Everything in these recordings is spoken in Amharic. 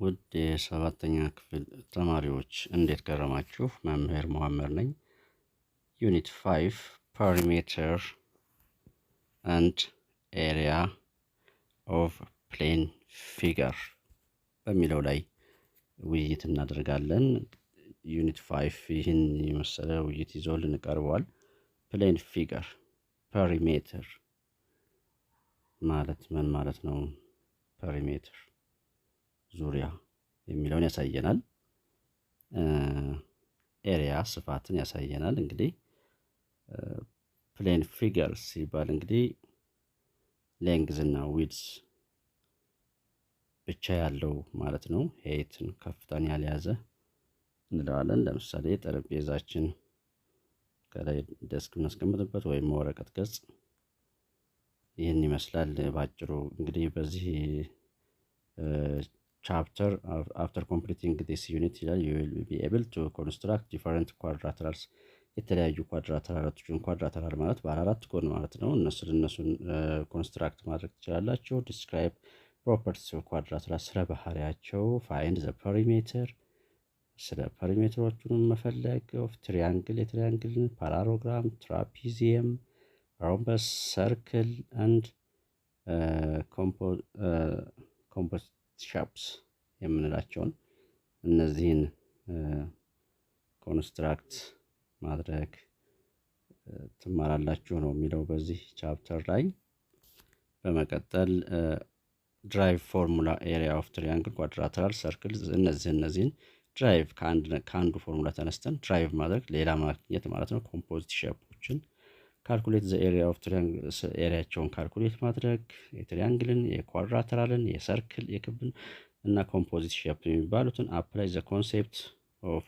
ውድ የሰባተኛ ክፍል ተማሪዎች እንዴት ከረማችሁ? መምህር መሐመድ ነኝ። ዩኒት 5 ፐሪሜትር አንድ ኤሪያ ኦፍ ፕሌን ፊገር በሚለው ላይ ውይይት እናደርጋለን። ዩኒት 5 ይህን የመሰለ ውይይት ይዞልን ቀርቧል። ፕሌን ፊገር ፐሪሜትር ማለት ምን ማለት ነው? ፐሪሜትር ዙሪያ የሚለውን ያሳየናል። ኤሪያ ስፋትን ያሳየናል። እንግዲህ ፕሌን ፊገር ሲባል እንግዲህ ሌንግዝ እና ዊድዝ ብቻ ያለው ማለት ነው። ሄይትን ከፍታን ያልያዘ እንለዋለን። ለምሳሌ ጠረጴዛችን ከላይ ዴስክ እናስቀምጥበት ወይም ወረቀት ገጽ ይህን ይመስላል ባጭሩ። እንግዲህ በዚህ chapter after completing this unit you will be able to construct different quadrilaterals የተለያዩ ኳድራተራሎችን ኳድራተራል ማለት ባለ አራት ጎን ማለት ነው። እነሱን ኮንስትራክት ማድረግ ትችላላችሁ። describe properties of quadrilaterals ስለ ባህሪያቸው find the perimeter ስለ ፐሪሜትሮቹን መፈለግ of triangle የትሪያንግል parallelogram trapezium rhombus circle and composite shapes የምንላቸውን እነዚህን ኮንስትራክት ማድረግ ትማራላችሁ ነው የሚለው በዚህ ቻፕተር ላይ። በመቀጠል ድራይቭ ፎርሙላ ኤሪያ ኦፍ ትሪያንግል ኳድራተራል ሰርክል እነዚህን ድራይቭ ከአንዱ ፎርሙላ ተነስተን ድራይቭ ማድረግ ሌላ ማግኘት ማለት ነው። ኮምፖዚት ሼፖችን ካልኩሌት ዘ ኤሪያ ኦፍ ትሪያንግል ኤሪያቸውን ካልኩሌት ማድረግ የትሪያንግልን የኳድራተራልን የሰርክል የክብን እና ኮምፖዚት ሼፕ የሚባሉትን አፕላይ ዘ ኮንሴፕት ኦፍ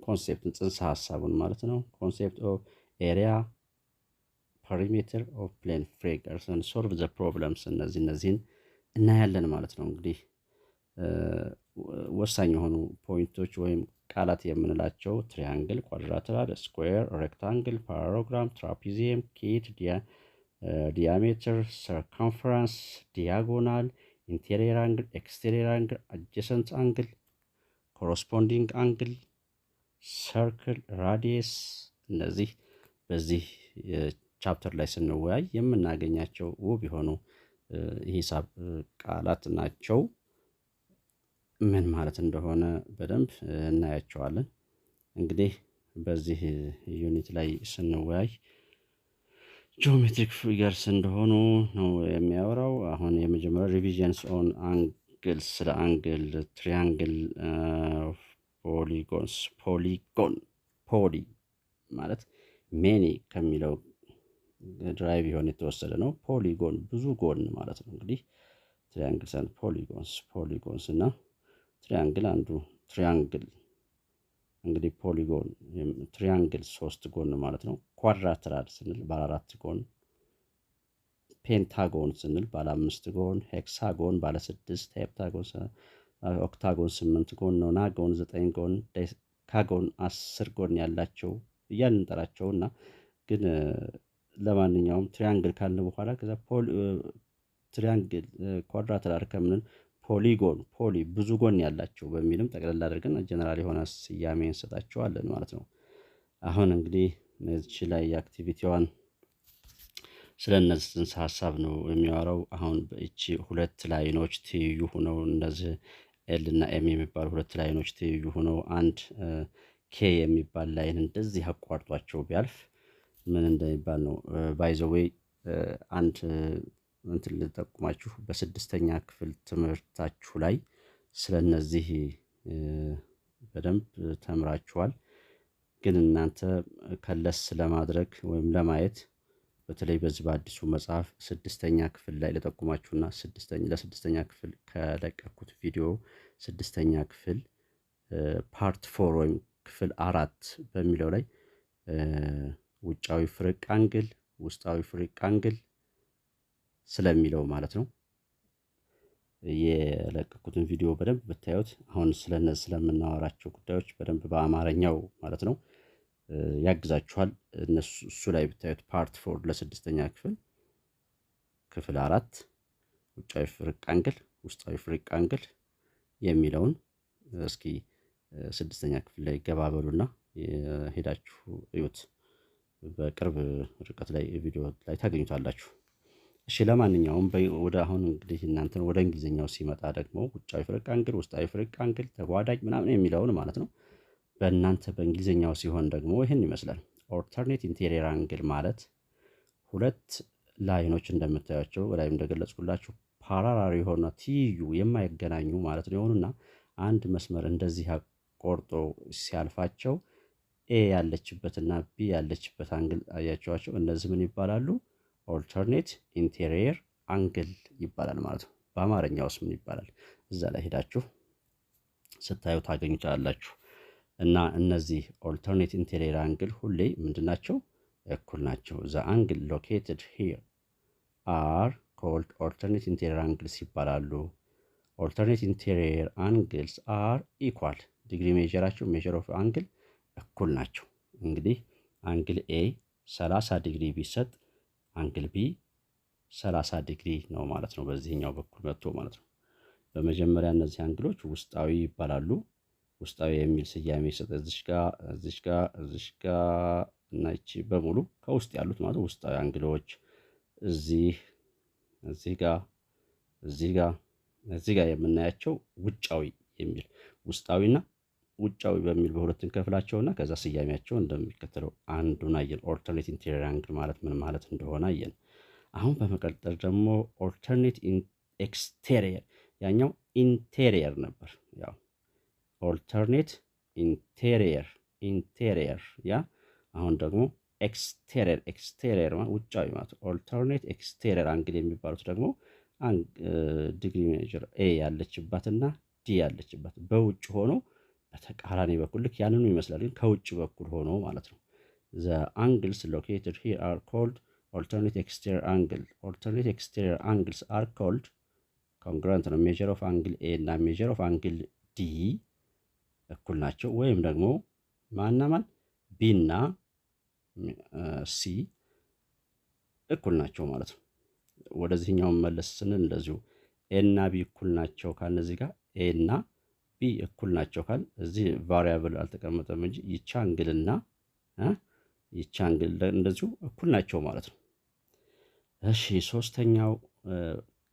ኮንሴፕትን ጽንሰ ሐሳቡን ማለት ነው። ኮንሴፕት ኦፍ ኤሪያ ፐሪሜትር ኦፍ ፕሌን ፊገርስ and solve the problems እነዚህን እናያለን ማለት ነው። እንግዲህ ወሳኝ የሆኑ ፖይንቶች ወይም ቃላት የምንላቸው ትሪያንግል፣ ኳድራተራል፣ ስኩዌር፣ ሬክታንግል፣ ፓራሎግራም፣ ትራፒዚየም፣ ኪት፣ ዲያሜትር፣ ሰርከምፈረንስ፣ ዲያጎናል፣ ኢንቴሪየር አንግል፣ ኤክስቴሪየር አንግል፣ አጀሰንት አንግል፣ ኮረስፖንዲንግ አንግል፣ ሰርክል፣ ራዲየስ እነዚህ በዚህ ቻፕተር ላይ ስንወያይ የምናገኛቸው ውብ የሆኑ ሂሳብ ቃላት ናቸው። ምን ማለት እንደሆነ በደንብ እናያቸዋለን። እንግዲህ በዚህ ዩኒት ላይ ስንወያይ ጂኦሜትሪክ ፊገርስ እንደሆኑ ነው የሚያወራው። አሁን የመጀመሪያው ሪቪዥንስ ኦን አንግልስ ስለ አንግል፣ ትሪያንግል፣ ፖሊጎንስ ፖሊ ማለት ሜኒ ከሚለው ድራይቭ የሆነ የተወሰደ ነው። ፖሊጎን ብዙ ጎን ማለት ነው። እንግዲህ ትሪያንግልስ እና ፖሊጎንስ እና ትሪያንግል አንዱ ትሪያንግል እንግዲህ ፖሊጎን ትሪያንግል 3 ጎን ማለት ነው። ኳድራተራል ስንል ባለ 4 ጎን፣ ፔንታጎን ስንል ባለ 5 ጎን፣ ሄክሳጎን ባለ 6፣ ሄፕታጎን ኦክታጎን 8 ጎን፣ ኖናጎን 9 ጎን፣ ዴካጎን 10 ጎን ያላቸው እያልን እንጠራቸውና ግን ለማንኛውም ትሪያንግል ካልን በኋላ ከዛ ትሪያንግል ኳድራተራል ከምን ፖሊ ብዙ ጎን ያላቸው በሚልም ጠቅለል አድርገን ጀነራል የሆነ ስያሜ እንሰጣቸዋለን ማለት ነው። አሁን እንግዲህ እዚህ ላይ አክቲቪቲዋን ስለነዚህ ጽንሰ ሐሳብ ነው የሚያወራው። አሁን በእቺ ሁለት ላይኖች ትይዩ ሆነው እንደዚህ ኤል እና ኤም የሚባሉ ሁለት ላይኖች ትይዩ ሆነው አንድ ኬ የሚባል ላይን እንደዚህ አቋርጧቸው ቢያልፍ ምን እንደሚባል ነው። ባይ ዘ ዌይ አንድ እንትን ልጠቁማችሁ በስድስተኛ ክፍል ትምህርታችሁ ላይ ስለነዚህ በደንብ ተምራችኋል። ግን እናንተ ከለስ ለማድረግ ወይም ለማየት በተለይ በዚህ በአዲሱ መጽሐፍ ስድስተኛ ክፍል ላይ ልጠቁማችሁና ለስድስተኛ ክፍል ከለቀኩት ቪዲዮ ስድስተኛ ክፍል ፓርት 4 ወይም ክፍል 4 በሚለው ላይ ውጫዊ ፍርቅ አንግል፣ ውስጣዊ ፍርቅ አንግል ስለሚለው ማለት ነው የለቀኩትን ቪዲዮ በደንብ ብታዩት አሁን ስለምናወራቸው ጉዳዮች በደንብ በአማርኛው ማለት ነው ያግዛችኋል። እሱ ላይ ብታዩት ፓርት 4 ለስድስተኛ ክፍል 4 ውጫዊ ፍርቅ አንግል፣ ውስጣዊ ፍርቅ አንግል የሚለውን እስኪ ስድስተኛ ክፍል ላይ ገባ በሉና ሄዳችሁ እዩት። በቅርብ ርቀት ላይ ቪዲዮ ላይ ታገኙታላችሁ። እሺ ለማንኛውም ወደ አሁን እንግዲህ እናንተ ወደ እንግሊዝኛው ሲመጣ ደግሞ ውጫዊ ፍርቅ አንግል፣ ውስጣዊ ፍርቅ አንግል፣ ተጓዳኝ ምናምን የሚለውን ማለት ነው። በእናንተ በእንግሊዝኛው ሲሆን ደግሞ ይህን ይመስላል። ኦልተርኔት ኢንቴሪየር አንግል ማለት ሁለት ላይኖች እንደምታያቸው በላይ እንደገለጽኩላችሁ ፓራራሪ የሆነ ትይዩ የማይገናኙ ማለት ነው የሆኑና አንድ መስመር እንደዚህ ቆርጦ ሲያልፋቸው ኤ ያለችበትና ቢ ያለችበት አንግል አያቸዋቸው። እነዚህ ምን ይባላሉ? ኦልተርኔት ኢንቴሪየር አንግል ይባላል ማለት ነው። በአማርኛውስ ምን ይባላል? እዛ ላይ ሄዳችሁ ስታዩ ታገኙታላችሁ። እና እነዚህ ኦልተርኔት ኢንቴሪየር አንግል ሁሌ ምንድናቸው? እኩል ናቸው። ዘ አንግል ሎኬትድ ሂር አር ኮልድ ኦልተርኔት ኢንቴሪየር አንግልስ ይባላሉ። ኦልተርኔት ኢንቴሪየር አንግልስ አር ኢኳል ዲግሪ ሜጀራቸው ሜጀር ኦፍ አንግል እኩል ናቸው። እንግዲህ አንግል ኤ 30 ዲግሪ ቢሰጥ አንግል ቢ 30 ዲግሪ ነው ማለት ነው። በዚህኛው በኩል መጥቶ ማለት ነው። በመጀመሪያ እነዚህ አንግሎች ውስጣዊ ይባላሉ። ውስጣዊ የሚል ስያሜ ይሰጥ። እዚሽ ጋር እና እቺ በሙሉ ከውስጥ ያሉት ማለት ውስጣዊ አንግሎች እዚህ ጋር የምናያቸው ውጫዊ የሚል ውስጣዊና ውጫዊ በሚል በሁለት እንከፍላቸውና ከዛ ስያሜያቸው እንደሚከተለው አንዱን አየን። ኦልተርኔት ኢንቴሪየር አንግል ማለት ምን ማለት እንደሆነ አየን። አሁን በመቀጠል ደግሞ ኦልተርኔት ኤክስቴሪየር፣ ያኛው ኢንቴሪየር ነበር። ያው ኦልተርኔት ኢንቴሪየር ያ አሁን ደግሞ ኤክስቴሪየር ማለት ውጫዊ ማለት። ኦልተርኔት ኤክስቴሪየር አንግል የሚባሉት ደግሞ ዲግሪ ሜጀር ኤ ያለችባትና ዲ ያለችባት በውጭ ሆኖ በተቃራኒ በኩል ልክ ያንኑ ይመስላል፣ ግን ከውጭ በኩል ሆኖ ማለት ነው። the angles located here are called alternate exterior angle. alternate exterior angles are called congruent ነው። measure of angle A እና measure of angle D እኩል ናቸው። ወይም ደግሞ ማን B እና C እኩል ናቸው ማለት ነው። ወደዚህኛው መለስ ስንል እንደዚሁ A እና B እኩል ናቸው ካልን እዚህ ጋር A እና ቢ እኩል ናቸው ካል እዚህ ቫሪያብል አልተቀመጠም እንጂ ይቻ አንግልና ይቻ አንግል እንደዚሁ እኩል ናቸው ማለት ነው። እሺ ሶስተኛው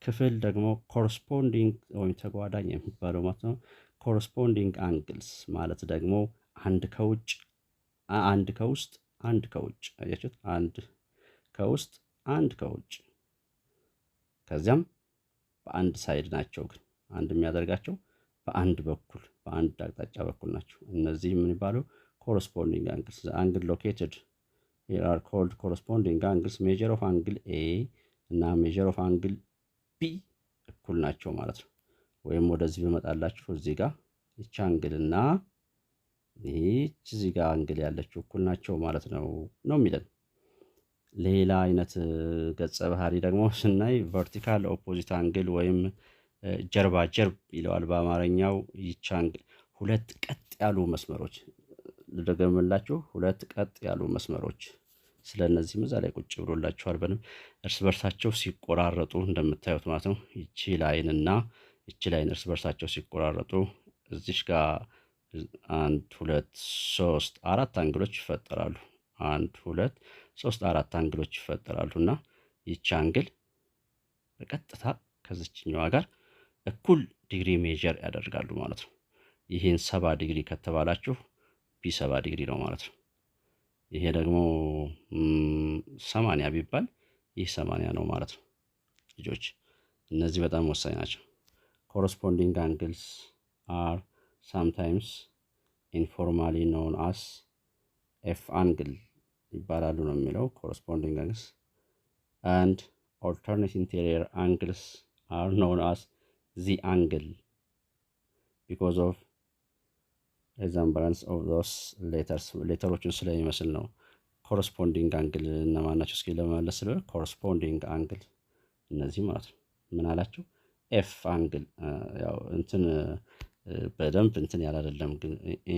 ክፍል ደግሞ ኮረስፖንዲንግ ወይም ተጓዳኝ የሚባለው ማለት ነው። ኮረስፖንዲንግ አንግልስ ማለት ደግሞ አንድ ከውጭ አንድ ከውስጥ አንድ ከውጭ አያችሁት? አንድ ከውስጥ አንድ ከውጭ ከዚያም በአንድ ሳይድ ናቸው። ግን አንድ የሚያደርጋቸው በአንድ በኩል በአንድ አቅጣጫ በኩል ናቸው። እነዚህ ምን ይባላሉ? ኮረስፖንዲንግ አንግልስ። አንግል ሎኬትድ here are called corresponding angles. measure of angle A እና measure of angle B እኩል ናቸው ማለት ነው። ወይም ወደዚህ በመጣላችሁ እዚህ ጋር ይቺ አንግል እና ይቺ እዚህ ጋር አንግል ያለችው እኩል ናቸው ማለት ነው የሚለን። ሌላ አይነት ገጸ ባህሪ ደግሞ ስናይ ቨርቲካል ኦፖዚት አንግል ወይም ጀርባ ጀርብ ይለዋል በአማርኛው። ይቺ አንግል ሁለት ቀጥ ያሉ መስመሮች ልደገምላችሁ፣ ሁለት ቀጥ ያሉ መስመሮች። ስለነዚህም እዛ ላይ ቁጭ ብሎላችኋል በደንብ እርስ በርሳቸው ሲቆራረጡ እንደምታዩት ማለት ነው። ይቺ ላይን እና ይቺ ላይን እርስ በርሳቸው ሲቆራረጡ እዚሽ ጋር 1 2 3 4 አንግሎች ይፈጠራሉ። 1 2 3 4 አንግሎች ይፈጠራሉና ይቺ አንግል በቀጥታ ከዚችኛዋ ጋር እኩል ዲግሪ ሜጀር ያደርጋሉ ማለት ነው። ይሄን 70 ዲግሪ ከተባላችሁ ቢ 70 ዲግሪ ነው ማለት ነው። ይሄ ደግሞ 80 ቢባል ይህ 80 ነው ማለት ነው። ልጆች እነዚህ በጣም ወሳኝ ናቸው። corresponding angles are sometimes informally known as F angle ይባላሉ ነው የሚለው corresponding angles, and alternate interior angles are known as Z angle because of resemblance of those ሌተሮችን ስለሚመስል ነው። ኮረስፖንዲንግ አንግል እነማን ናቸው? እስኪ ለመመለስ ስለ ኮረስፖንዲንግ አንግል እነዚህ ማለት ነው። ምን አላቸው? ኤፍ አንግል ያው እንትን በደንብ እንትን ያለ አይደለም፣ ግን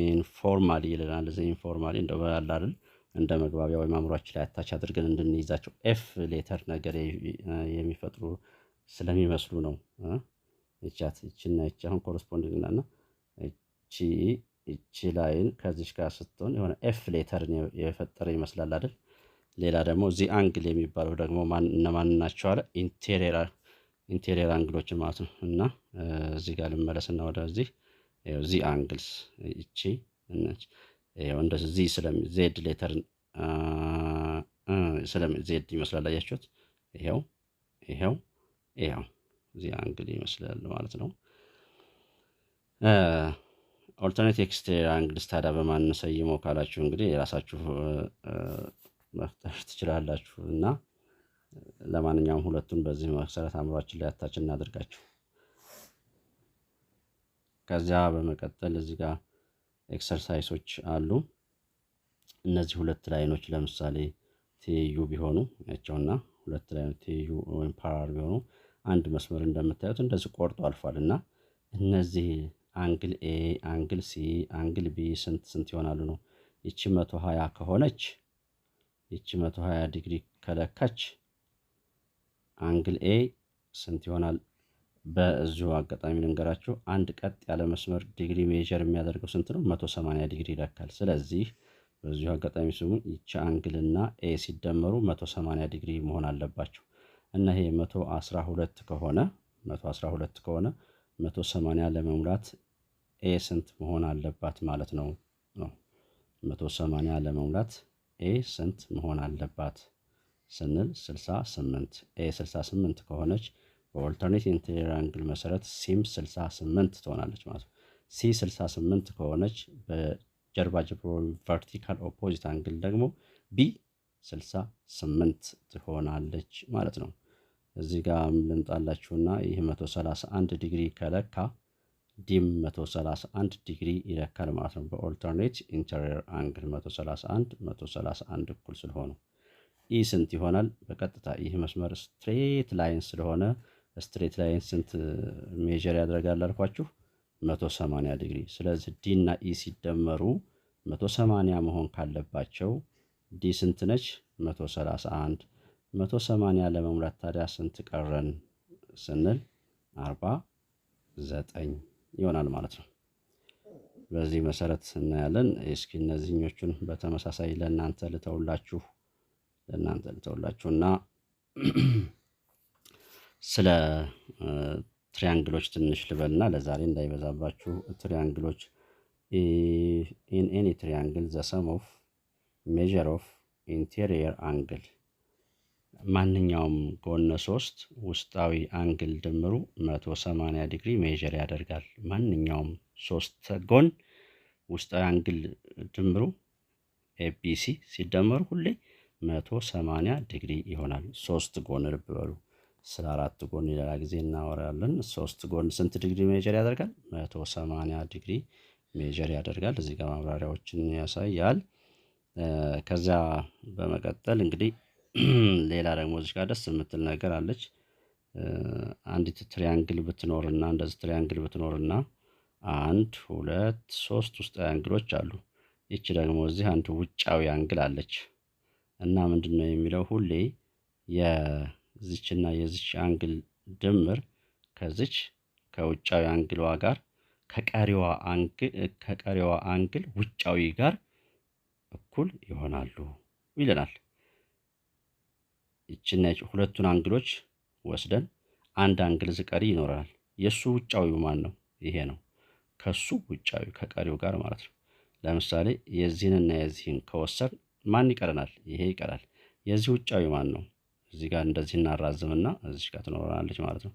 ኢንፎርማሊ ይለናል። እዚህ ኢንፎርማሊ እንደው ያለ አይደል እንደ መግባቢያ ወይ ማምሯችን ላይ አታች አድርገን እንድንይዛቸው ኤፍ ሌተር ነገር የሚፈጥሩ ስለሚመስሉ ነው ይቻት ይችና ይቻ አሁን ኮረስፖንዲንግ እና ይቺ ላይን ከዚች ጋር ስትሆን የሆነ ኤፍ ሌተርን የፈጠረ ይመስላል አይደል? ሌላ ደግሞ ዚ አንግል የሚባለው ደግሞ እነማን ናቸው አለ? ኢንቴሪየር አንግሎችን ማለት ነው። እና እዚህ ጋር ልመለስና ወደዚህ ዚ አንግልስ ይቺ እንደዚህ ዚ ዜድ ሌተርን ዜድ ይመስላል። አያችሁት? ይሄው ዚ አንግል ይመስላል ማለት ነው። ኦልተርኔት ኤክስቴሪየር አንግልስ ታዲያ በማን ሰይመው ካላችሁ እንግዲህ የራሳችሁ መፍጠር ትችላላችሁ። እና ለማንኛውም ሁለቱን በዚህ መሰረት አእምሯችን ላይ አታች እናደርጋችሁ። ከዚያ በመቀጠል እዚህ ጋር ኤክሰርሳይሶች አሉ። እነዚህ ሁለት ላይኖች ለምሳሌ ትይዩ ቢሆኑ ናቸውና ሁለት ላይኖች ትይዩ ወይም ፓራል ቢሆኑ አንድ መስመር እንደምታዩት እንደዚህ ቆርጦ አልፏል። እና እነዚህ አንግል ኤ፣ አንግል ሲ፣ አንግል ቢ ስንት ይሆናሉ ነው? ይቺ 120 ከሆነች ይቺ 120 ዲግሪ ከለካች አንግል ኤ ስንት ይሆናል? በዚሁ አጋጣሚ ልንገራችሁ፣ አንድ ቀጥ ያለ መስመር ዲግሪ ሜጀር የሚያደርገው ስንት ነው? 180 ዲግሪ ይለካል። ስለዚህ በዚሁ አጋጣሚ ስሙ ይቺ አንግል እና ኤ ሲደመሩ 180 ዲግሪ መሆን አለባቸው። እና ይሄ 112 ከሆነ 180 ለመሙላት ኤ ስንት መሆን አለባት ማለት ነው? 180 ለመሙላት ኤ ስንት መሆን አለባት ስንል 68። ኤ 68 ከሆነች በኦልተርኔት ኢንቴሪየር አንግል መሰረት ሲም 68 ትሆናለች ማለት ነው። ሲ 68 ከሆነች በጀርባ ቨርቲካል ኦፖዚት አንግል ደግሞ ቢ 68 ትሆናለች ማለት ነው። እዚህ ጋር ልምጣላችሁና ይህ 131 ዲግሪ ከለካ ዲም 131 ዲግሪ ይለካል ማለት ነው። በኦልተርኔት ኢንቴሪየር አንግል 131 እኩል ስለሆኑ ኢ ስንት ይሆናል? በቀጥታ ይህ መስመር ስትሬት ላይን ስለሆነ ስትሬት ላይን ስንት ሜጀር ያደርጋል አልኳችሁ? 180 ዲግሪ። ስለዚህ ዲ እና ኢ ሲደመሩ 180 መሆን ካለባቸው ዲ ስንት ነች? 131። 180 ለመሙላት ታዲያ ስንት ቀረን ስንል 49 ይሆናል ማለት ነው። በዚህ መሰረት እናያለን። እስኪ እነዚህኞቹን በተመሳሳይ ለእናንተ ልተውላችሁና ስለ ትሪያንግሎች ትንሽ ልበልና ለዛሬ እንዳይበዛባችሁ። ትሪያንግሎች ኢን ኤኒ ትሪያንግል ዘ ሰም ኦፍ ሜዠር ኦፍ ኢንቴሪየር አንግል፣ ማንኛውም ጎነ 3 ውስጣዊ አንግል ድምሩ 180 ዲግሪ ሜዠር ያደርጋል። ማንኛውም 3 ጎን ውስጣዊ አንግል ድምሩ ኤቢሲ ሲደመሩ ሁሌ 180 ዲግሪ ይሆናል። 3 ጎን ልብ በሉ። ስለ 4 ጎን ሌላ ጊዜ እናወራለን። 3 ጎን ስንት ዲግሪ ሜጀር ያደርጋል? 180 ዲግሪ ሜጀር ያደርጋል። እዚህ ጋር ማብራሪያዎችን ያሳያል። ከዚያ በመቀጠል እንግዲህ ሌላ ደግሞ እዚህ ጋር ደስ የምትል ነገር አለች። አንዲት ትሪያንግል ብትኖርና እንደዚህ ትሪያንግል ብትኖርና 1 2 3 ውስጣዊ አንግሎች አሉ። ይቺ ደግሞ እዚህ አንድ ውጫዊ አንግል አለች እና ምንድነው የሚለው ሁሌ የዚችና የዚች አንግል ድምር ከዚች ከውጫዊ አንግሏ ጋር ከቀሪዋ አንግል ውጫዊ ጋር እኩል ይሆናሉ ይለናል። ይችና ሁለቱን አንግሎች ወስደን አንድ አንግል ዝቀሪ ይኖራል። የሱ ውጫዊው ማን ነው? ይሄ ነው። ከሱ ውጫዊ ከቀሪው ጋር ማለት ነው። ለምሳሌ የዚህንና የዚህን ከወሰን ማን ይቀረናል? ይሄ ይቀራል። የዚህ ውጫዊ ማን ነው? እዚህ ጋር እንደዚህ እናራዝምና እዚህ ጋር ትኖራለች ማለት ነው።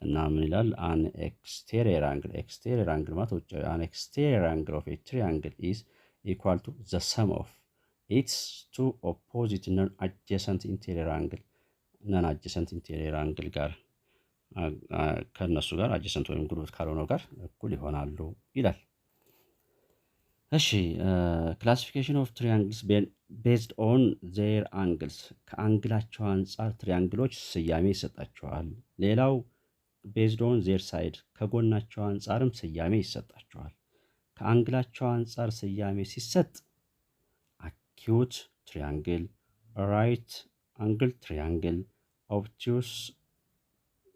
እና ምን ይላል? አን ኤክስቴሪየር አንግል ማለት ውጫዊ አን ኤክስቴሪየር አንግል ኦፍ ኤ ትሪያንግል ኢዝ ኢኳል ቱ ዘ ሰም ኦፍ ኢትስ ቱ ኦፖዚት ነን አጀሰንት ኢንቴሪየር አንግል ጋር ከነሱ ጋር አጀሰንት ወይም ጉርብት ካልሆነው ጋር እኩል ይሆናሉ ይላል። እሺ ክላሲፊኬሽን ኦፍ ትሪያንግልስ ቤዝድ ኦን ዜር አንግልስ፣ ከአንግላቸው አንጻር ትሪያንግሎች ስያሜ ይሰጣቸዋል። ሌላው ቤዝድ ኦን ዜር ሳይድ፣ ከጎናቸው አንጻርም ስያሜ ይሰጣቸዋል። ከአንግላቸው አንጻር ስያሜ ሲሰጥ አኪዩት ትሪያንግል፣ ራይት አንግል ትሪያንግል፣ ኦብቱስ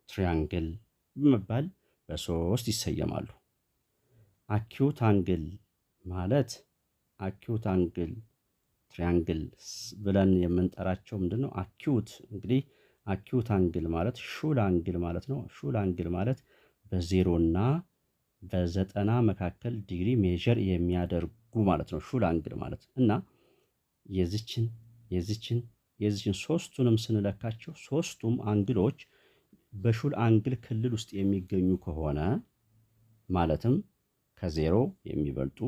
ትሪያንግል በመባል በ3 ይሰየማሉ። አኪዩት አንግል ማለት አኪዩት አንግል ትሪያንግል ብለን የምንጠራቸው ምንድን ነው? አኪዩት እንግዲህ አኪዩት አንግል ማለት ሹል አንግል ማለት ነው። ሹል አንግል ማለት በ0 እና በ90 መካከል ዲግሪ ሜዥር የሚያደርጉ ማለት ነው። ሹል አንግል ማለት እና የዚችን ሶስቱንም ስንለካቸው ሶስቱም አንግሎች በሹል አንግል ክልል ውስጥ የሚገኙ ከሆነ ማለትም ከ0 የሚበልጡ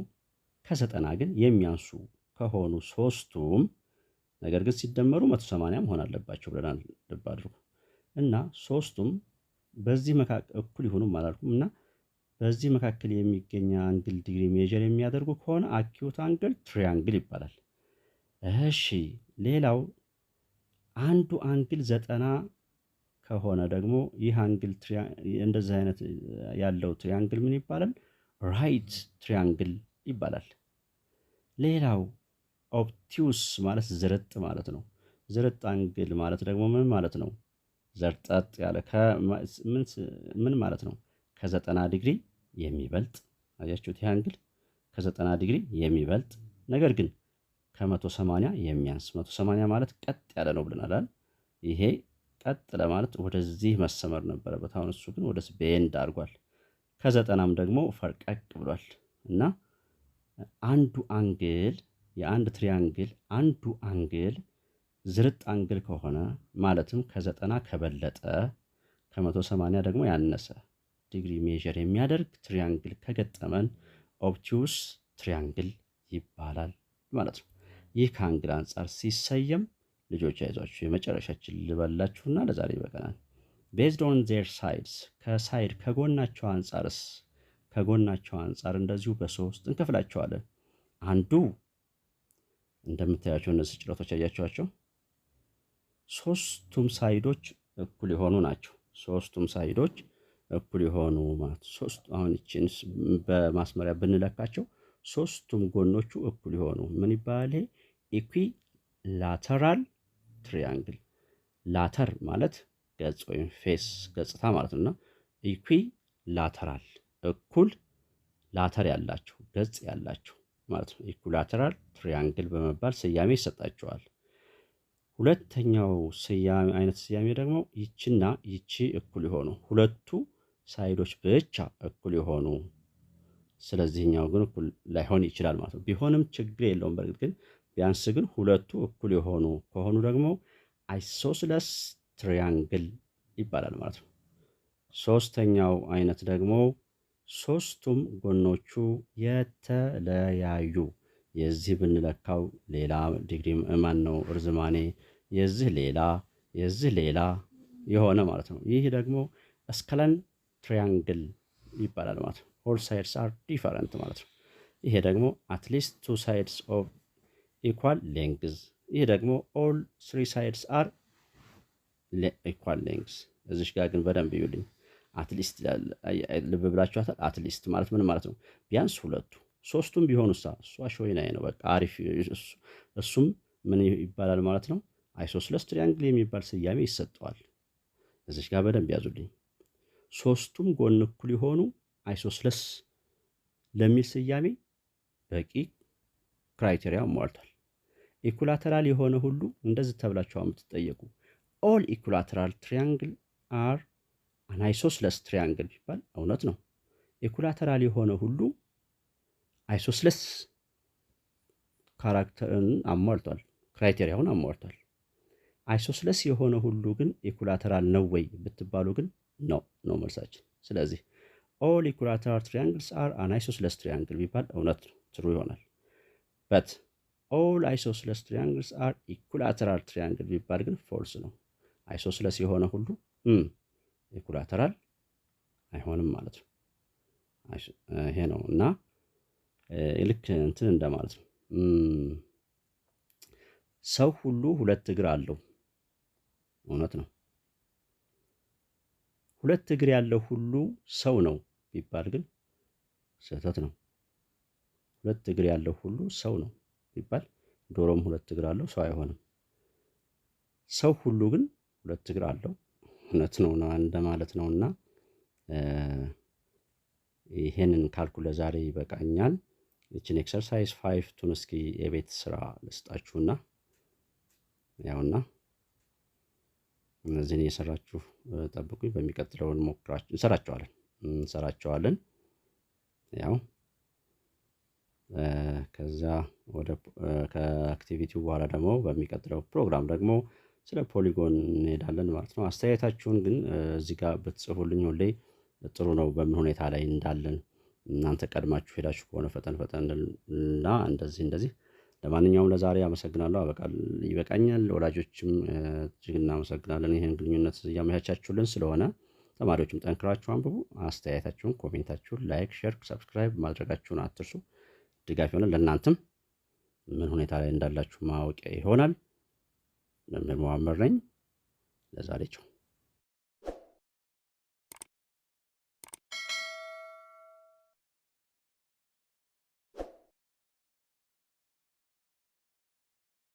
ከ90 ግን የሚያንሱ ከሆኑ ሶስቱም ነገር ግን ሲደመሩ 180 መሆን አለባቸው ብለናል። ልብ አድርጉ እና ሶስቱም በዚህ መካከል እኩል ይሆኑም አላልኩም እና በዚህ መካከል የሚገኝ አንግል ዲግሪ ሜዥር የሚያደርጉ ከሆነ አኪዩት አንግል ትሪያንግል ይባላል። እሺ ሌላው አንዱ አንግል 90 ከሆነ ደግሞ ይህ አንግል እንደዚህ አይነት ያለው ትሪያንግል ምን ይባላል? ራይት ትሪያንግል ይባላል። ሌላው ኦብቲዩስ ማለት ዝርጥ ማለት ነው። ዝርጥ አንግል ማለት ደግሞ ምን ማለት ነው? ዘርጠጥ ያለ ምን ማለት ነው? ከ90 ዲግሪ የሚበልጥ አያችሁት? ይህ አንግል ከ90 ዲግሪ የሚበልጥ ነገር ግን ከ180 የሚያንስ 180 ማለት ቀጥ ያለ ነው ብለናል። ይሄ ቀጥ ለማለት ወደዚህ መሰመር ነበረበት። አሁን እሱ ግን ወደዚህ ቤንድ አድርጓል። ከ90ም ደግሞ ፈርቀቅ ብሏል እና አንዱ አንግል የአንድ ትሪያንግል አንዱ አንግል ዝርጥ አንግል ከሆነ ማለትም ከ90 ከበለጠ ከ180 ደግሞ ያነሰ ዲግሪ ሜዥር የሚያደርግ ትሪያንግል ከገጠመን ኦብቲዩስ ትሪያንግል ይባላል ማለት ነው። ይህ ከአንግል አንጻር ሲሰየም ልጆች አይዟችሁ የመጨረሻችን ልበላችሁና ለዛሬ ይበቃናል። ቤዝድ ኦን ዜር ሳይድስ ከሳይድ ከጎናቸው አንጻርስ ከጎናቸው አንጻር እንደዚሁ በ3 እንከፍላቸዋለን። አንዱ እንደምታያቸው እነዚህ ጭረቶች ያያቸዋቸው ሶስቱም ሳይዶች እኩል የሆኑ ናቸው። ሶስቱም ሳይዶች እኩል የሆኑ ማለት ሶስት አሁን እቺን በማስመሪያ ብንለካቸው ሶስቱም ጎኖቹ እኩል የሆኑ ምን ይባላል? ኢኩ ላተራል ትሪያንግል። ላተር ማለት ገጽ ወይም ፌስ ገጽታ ማለት ነውና ኢኩ ላተራል እኩል ላተር ያላቸው ገጽ ያላቸው ማለት ነው። ኢኩላተራል ትሪያንግል በመባል ስያሜ ይሰጣቸዋል። ሁለተኛው አይነት ስያሜ ደግሞ ይቺና ይቺ እኩል የሆኑ ሁለቱ ሳይዶች ብቻ እኩል የሆኑ ስለዚህኛው ግን እኩል ላይሆን ይችላል ማለት ነው። ቢሆንም ችግር የለውም። በእርግጥ ግን ቢያንስ ግን ሁለቱ እኩል የሆኑ ከሆኑ ደግሞ አይሶስለስ ትሪያንግል ይባላል ማለት ነው። ሶስተኛው አይነት ደግሞ ሶስቱም ጎኖቹ የተለያዩ የዚህ ብንለካው ሌላ ዲግሪ ማን ነው እርዝማኔ የዚህ ሌላ የሆነ ማለት ነው። ይህ ደግሞ ስከለን ትሪያንግል ይባላል ማለት ነው። ኦል ሳይድስ አር ዲፈረንት ማለት ነው። ይሄ ደግሞ አትሊስት 2 ሳይድስ ኦፍ ኢኳል ሌንግዝ። ይህ ደግሞ ኦል 3 ሳይድስ አር ኢኳል ሌንግዝ። እዚሽ ጋር ግን በደንብ ይዩልኝ። አትሊስት ልብ ብላችኋታል። አትሊስት ማለት ምን ማለት ነው? ቢያንስ ሁለቱ ሶስቱም ቢሆኑ እሱ አሾይናይ ነው። በቃ አሪፍ። እሱም ምን ይባላል ማለት ነው? አይሶስለስ ትሪያንግል የሚባል ስያሜ ይሰጠዋል። እዚሽ ጋር በደንብ ያዙልኝ። ሶስቱም ጎን እኩል የሆኑ አይሶስለስ ለሚል ስያሜ በቂ ክራይቴሪያ ሟልቷል። ኢኩላተራል የሆነ ሁሉ እንደዚህ ተብላችሁ የምትጠየቁ ኦል ኢኩላተራል ትሪያንግል አር አን አይሶስለስ ትሪያንግል ቢባል እውነት ነው። ኢኩላተራል የሆነ ሁሉ አይሶስለስ ካራክተርን አሟልቷል፣ ክራይቴሪያውን አሟልቷል። አይሶስለስ የሆነ ሁሉ ግን ኢኩላተራል ነው ወይ ብትባሉ ግን ነው መልሳችን። ስለዚህ ኦል ኢኩላተራል ትሪያንግልስ አር አን አይሶስለስ ትሪያንግል ቢባል እውነት ነው፣ ትሩ ይሆናል። በት ኦል አይሶስለስ ትሪያንግልስ አር ኢኩላተራል ትሪያንግል ቢባል ግን ፎልስ ነው። አይሶስለስ የሆነ ሁሉ ኢኩላተራል አይሆንም ማለት ነው። ይሄ ነው እና ልክ እንትን እንደማለት ነው። ሰው ሁሉ ሁለት እግር አለው፣ እውነት ነው። ሁለት እግር ያለው ሁሉ ሰው ነው ቢባል ግን ስህተት ነው። ሁለት እግር ያለው ሁሉ ሰው ነው ቢባል ዶሮም ሁለት እግር አለው፣ ሰው አይሆንም። ሰው ሁሉ ግን ሁለት እግር አለው፣ እውነት ነው እንደማለት ነውና ይሄንን ካልኩ ለዛሬ ይበቃኛል። እቺን ኤክሰርሳይዝ 5 ቱን እስኪ የቤት ስራ ልስጣችሁና ያውና እነዚህን እየሰራችሁ ጠብቁኝ። በሚቀጥለው እንሰራቸዋለን። ያው ከዛ ወደ ከአክቲቪቲው በኋላ ደግሞ በሚቀጥለው ፕሮግራም ደግሞ ስለ ፖሊጎን እንሄዳለን ማለት ነው። አስተያየታችሁን ግን እዚህ ጋር ብትጽፉልኝ ሁሌ ጥሩ ነው። በምን ሁኔታ ላይ እንዳለን እናንተ ቀድማችሁ ሄዳችሁ ከሆነ ፈጠን እና እንደዚህ ለማንኛውም ለዛሬ አመሰግናለሁ። ይበቃኛል። ወላጆችም እጅግ እናመሰግናለን ይሄን ግንኙነት እያመቻቻችሁልን ስለሆነ። ተማሪዎችም ጠንክራችሁ አንብቡ። አስተያየታችሁን፣ ኮሜንታችሁን ላይክ፣ ሼር፣ ሰብስክራይብ ማድረጋችሁን አትርሱ። ድጋፍ ይሆናል። ለእናንተም ምን ሁኔታ ላይ እንዳላችሁ ማወቂያ ይሆናል። መምህር መዋመር ነኝ። ለዛሬ ቻው።